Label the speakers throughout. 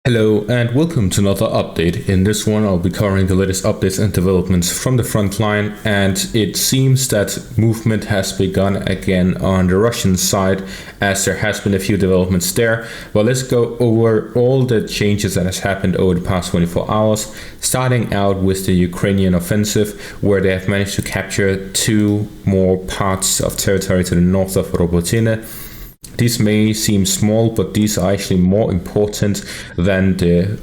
Speaker 1: Hello and welcome to another update. In this one I'll be covering the latest updates and developments from the front line, and it seems that movement has begun again on the Russian side, as there has been a few developments there. But let's go over all the changes that has happened over the past 24 hours, starting out with the Ukrainian offensive, where they have managed to capture two more parts of territory to the north of Robotyne. These may seem small, but these are actually more important than the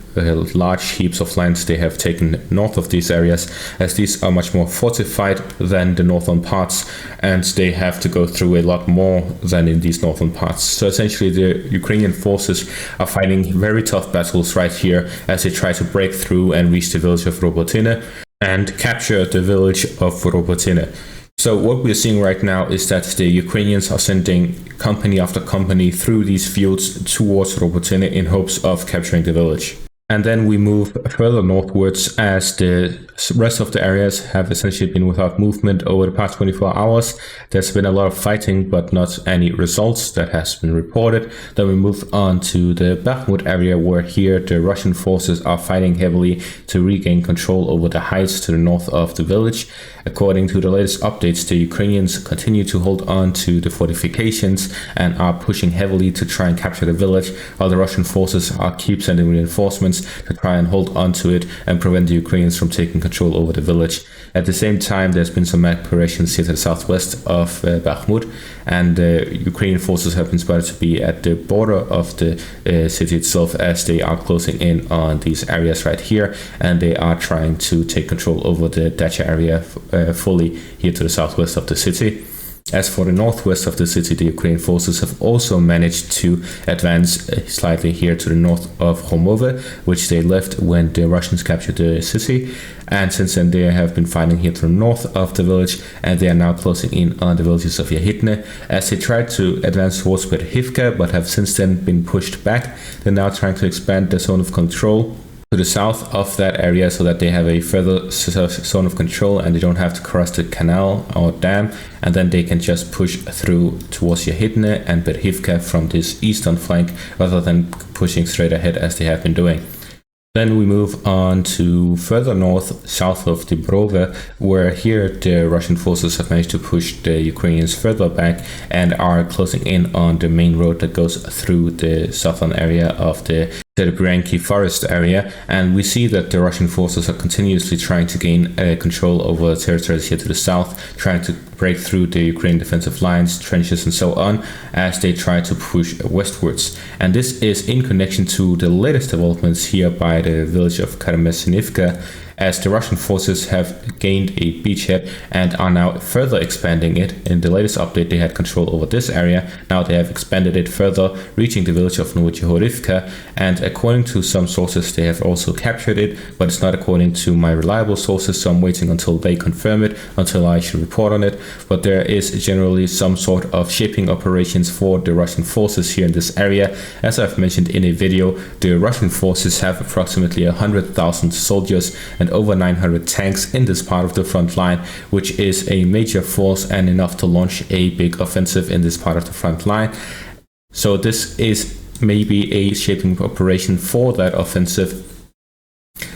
Speaker 1: large heaps of land they have taken north of these areas, as these are much more fortified than the northern parts, and they have to go through a lot more than in these northern parts. So essentially the Ukrainian forces are fighting very tough battles right here as they try to break through and reach the village of Robotyne and capture the village of Robotyne. So what we're seeing right now is that the Ukrainians are sending company after company through these fields towards Robotyne in hopes of capturing the village. And then we move further northwards, as the rest of the areas have essentially been without movement over the past 24 hours. There's been a lot of fighting, but not any results that has been reported. Then we move on to the Bakhmut area, where here the Russian forces are fighting heavily to regain control over the heights to the north of the village. According to the latest updates, the Ukrainians continue to hold on to the fortifications and are pushing heavily to try and capture the village, while the Russian forces keep sending reinforcements to try and hold on to it and prevent the Ukrainians from taking control over the village. At the same time, there's been some operations here to the southwest of Bakhmut, and Ukrainian forces have been spotted to be at the border of the city itself, as they are closing in on these areas right here, and they are trying to take control over the Dacha area fully here to the southwest of the city. As for the northwest of the city, the Ukrainian forces have also managed to advance slightly here to the north of Homove, which they left when the Russians captured the city. And since then, they have been fighting here to the north of the village, and they are now closing in on the villages of Yahitne, as they tried to advance towards Berhivka, but have since then been pushed back. They're now trying to expand the zone of control to the south of that area, so that they have a further zone of control and they don't have to cross the canal or dam, and then they can just push through towards Yahitne and Berhivka from this eastern flank, rather than pushing straight ahead as they have been doing. Then we move on to further north, south of Dibrove, where here the Russian forces have managed to push the Ukrainians further back and are closing in on the main road that goes through the southern area of the Serebrenki forest area. And we see that the Russian forces are continuously trying to gain control over territories here to the south, trying to break through the Ukrainian defensive lines, trenches and so on, as they try to push westwards. And this is in connection to the latest developments here by the village of Karmesinivka, as the Russian forces have gained a beachhead and are now further expanding it. In the latest update, they had control over this area. Now they have expanded it further, reaching the village of Novotihorivka, and according to some sources, they have also captured it, but it's not according to my reliable sources, so I'm waiting until they confirm it, until I should report on it. But there is generally some sort of shaping operations for the Russian forces here in this area. As I've mentioned in a video, the Russian forces have approximately 100,000 soldiers and over 900 tanks in this part of the front line, which is a major force and enough to launch a big offensive in this part of the front line. So this is maybe a shaping operation for that offensive.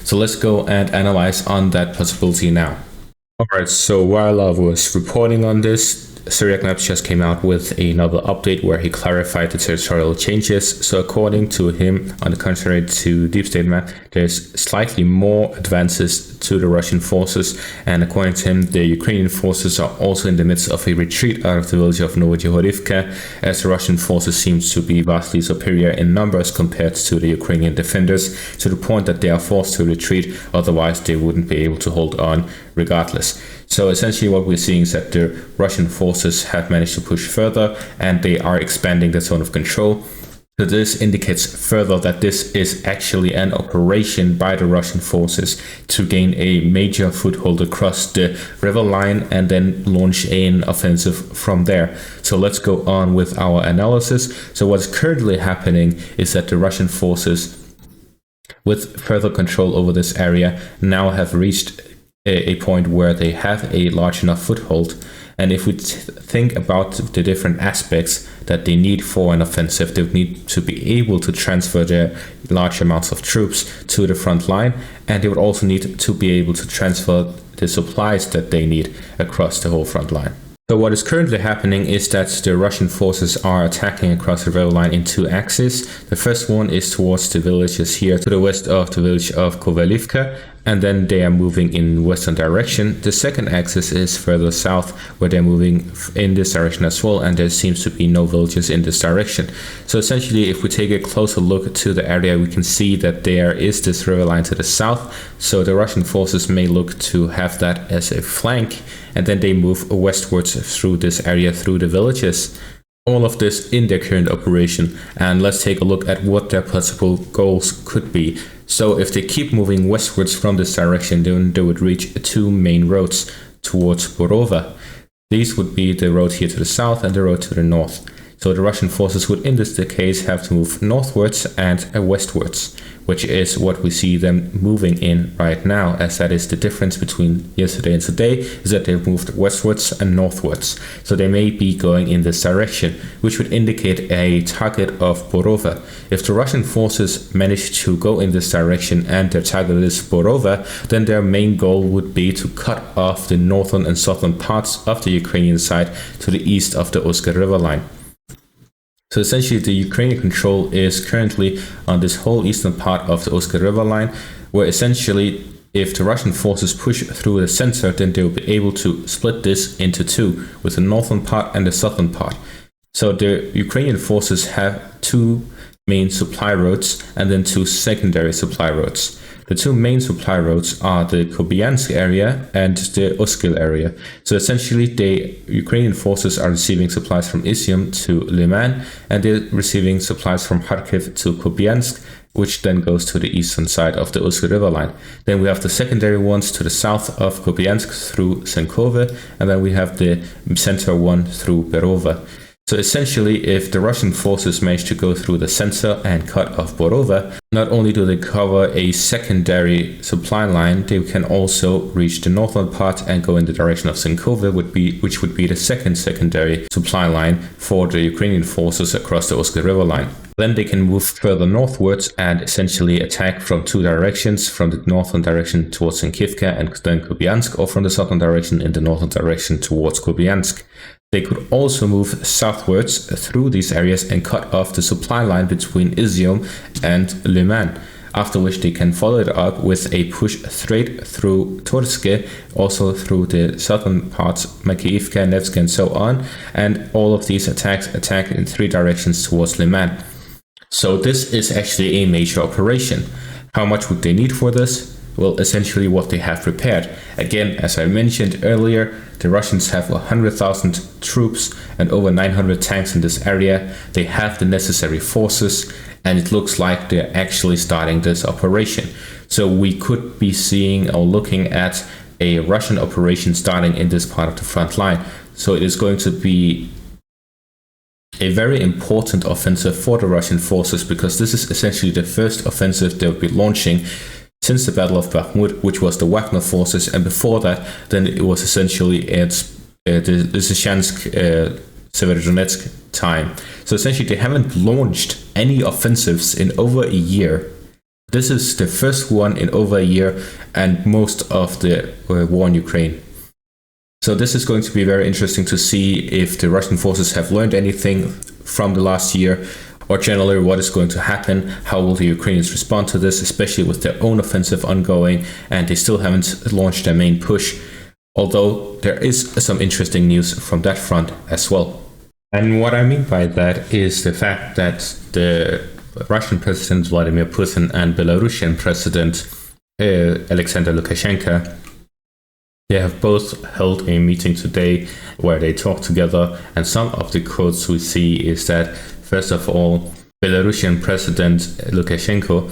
Speaker 1: So let's go and analyze on that possibility now. Alright, so while I was reporting on this, Syriac just came out with another update where he clarified the territorial changes. So according to him, on the contrary to Deep State Man, there's slightly more advances to the Russian forces, and according to him, the Ukrainian forces are also in the midst of a retreat out of the village of Novotihorivka, as the Russian forces seem to be vastly superior in numbers compared to the Ukrainian defenders, to the point that they are forced to retreat, otherwise they wouldn't be able to hold on regardless. So essentially what we're seeing is that the Russian forces have managed to push further, and they are expanding the zone of control. So this indicates further that this is actually an operation by the Russian forces to gain a major foothold across the river line and then launch an offensive from there. So let's go on with our analysis. So what's currently happening is that the Russian forces, with further control over this area, now have reached a point where they have a large enough foothold, And if we think about the different aspects that they need for an offensive, they need to be able to transfer their large amounts of troops to the front line, and they would also need to be able to transfer the supplies that they need across the whole front line. So what is currently happening is that the Russian forces are attacking across the river line in two axes. The first one is towards the villages here to the west of the village of Kovalivka, and then they are moving in western direction. The second axis is further south, where they're moving in this direction as well, and there seems to be no villages in this direction. So essentially, if we take a closer look to the area, we can see that there is this river line to the south. So the Russian forces may look to have that as a flank, and then they move westwards through this area, through the villages. All of this in their current operation, and let's take a look at what their possible goals could be. So if they keep moving westwards from this direction, then they would reach two main roads towards Borova. These would be the road here to the south and the road to the north. So the Russian forces would in this case have to move northwards and westwards, which is what we see them moving in right now, as that is the difference between yesterday and today, is that they've moved westwards and northwards. So they may be going in this direction, which would indicate a target of Borova. If the Russian forces manage to go in this direction and their target is Borova, then their main goal would be to cut off the northern and southern parts of the Ukrainian side to the east of the Uska River line. So essentially, the Ukrainian control is currently on this whole eastern part of the Uska River line, where essentially, if the Russian forces push through the center, then they will be able to split this into two, with the northern part and the southern part. So the Ukrainian forces have two main supply roads and then two secondary supply roads. The two main supply roads are the Kupiansk area and the Uskil area. So essentially, the Ukrainian forces are receiving supplies from Izium to Liman, and they're receiving supplies from Kharkiv to Kupiansk, which then goes to the eastern side of the Uska River line. Then we have the secondary ones to the south of Kupiansk through Senkove, and then we have the center one through Berova. So essentially, if the Russian forces manage to go through the center and cut off Borova, not only do they cover a secondary supply line, they can also reach the northern part and go in the direction of Senkove, which would be the second secondary supply line for the Ukrainian forces across the Uska River line. Then they can move further northwards and essentially attack from two directions, from the northern direction towards Senkivka and then Kupiansk, or from the southern direction in the northern direction towards Kupiansk. They could also move southwards through these areas and cut off the supply line between Izium and Liman, after which they can follow it up with a push straight through Turske, also through the southern parts, Makiivka, Nevsk, and so on, and all of these attacks attack in three directions towards Liman. So this is actually a major operation. How much would they need for this? Well, essentially what they have prepared. Again, as I mentioned earlier, the Russians have 100,000 troops and over 900 tanks in this area. They have the necessary forces, and it looks like they're actually starting this operation. So we could be seeing or looking at a Russian operation starting in this part of the front line. So it is going to be a very important offensive for the Russian forces, because this is essentially the first offensive they'll be launching since the Battle of Bakhmut, which was the Wagner forces, and before that, then it was essentially the Lysychansk, Severodonetsk time. So essentially, they haven't launched any offensives in over a year. This is the first one in over a year, and most of the war in Ukraine. So this is going to be very interesting to see if the Russian forces have learned anything from the last year, or generally what is going to happen. How will the Ukrainians respond to this, especially with their own offensive ongoing, and they still haven't launched their main push, although there is some interesting news from that front as well. And what I mean by that is the fact that the Russian President Vladimir Putin and Belarusian President Alexander Lukashenko, they have both held a meeting today where they talk together, and some of the quotes we see is that, first of all, Belarusian President Lukashenko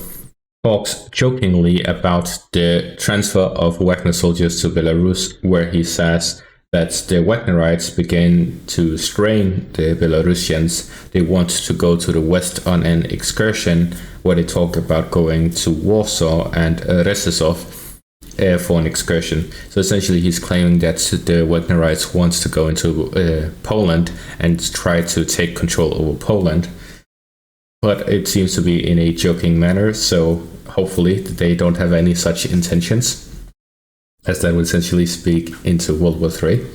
Speaker 1: talks jokingly about the transfer of Wagner soldiers to Belarus, where he says that the Wagnerites begin to strain the Belarusians. They want to go to the west on an excursion, where they talk about going to Warsaw and Rezesov. for an excursion. So essentially he's claiming that the Wagnerites wants to go into Poland and try to take control over Poland. But it seems to be in a joking manner, so hopefully they don't have any such intentions, as that would essentially speak into World War III.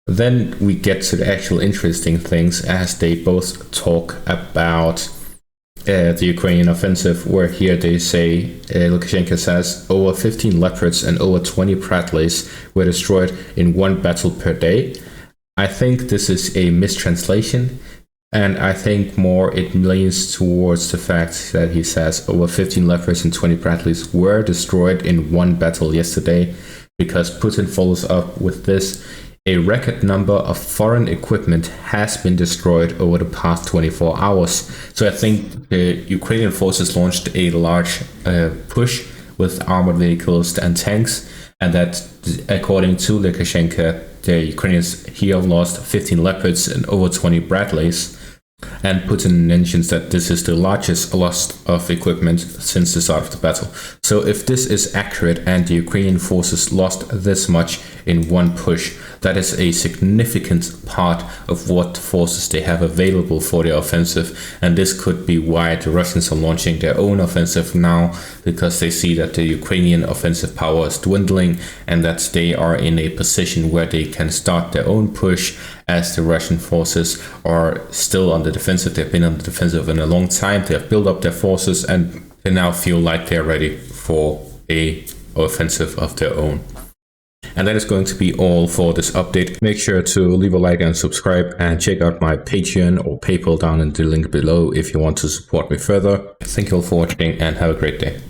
Speaker 1: Then we get to the actual interesting things, as they both talk about the Ukrainian offensive, where here they say, Lukashenko says, over 15 Leopards and over 20 Bradleys were destroyed in one battle per day. I think this is a mistranslation, and I think more it leans towards the fact that he says over 15 Leopards and 20 Bradleys were destroyed in one battle yesterday, because Putin follows up with this: a record number of foreign equipment has been destroyed over the past 24 hours. So I think the Ukrainian forces launched a large push with armored vehicles and tanks, and that, according to Lukashenko, the Ukrainians here lost 15 Leopards and over 20 Bradleys. And Putin mentions that this is the largest loss of equipment since the start of the battle. So if this is accurate and the Ukrainian forces lost this much in one push, that is a significant part of what forces they have available for their offensive. And this could be why the Russians are launching their own offensive now, because they see that the Ukrainian offensive power is dwindling and that they are in a position where they can start their own push, as the Russian forces are still on the defensive. They've been on the defensive in a long time. They have built up their forces and they now feel like they're ready for a offensive of their own. And that is going to be all for this update. Make sure to leave a like and subscribe, and check out my Patreon or PayPal down in the link below if you want to support me further. Thank you all for watching and have a great day.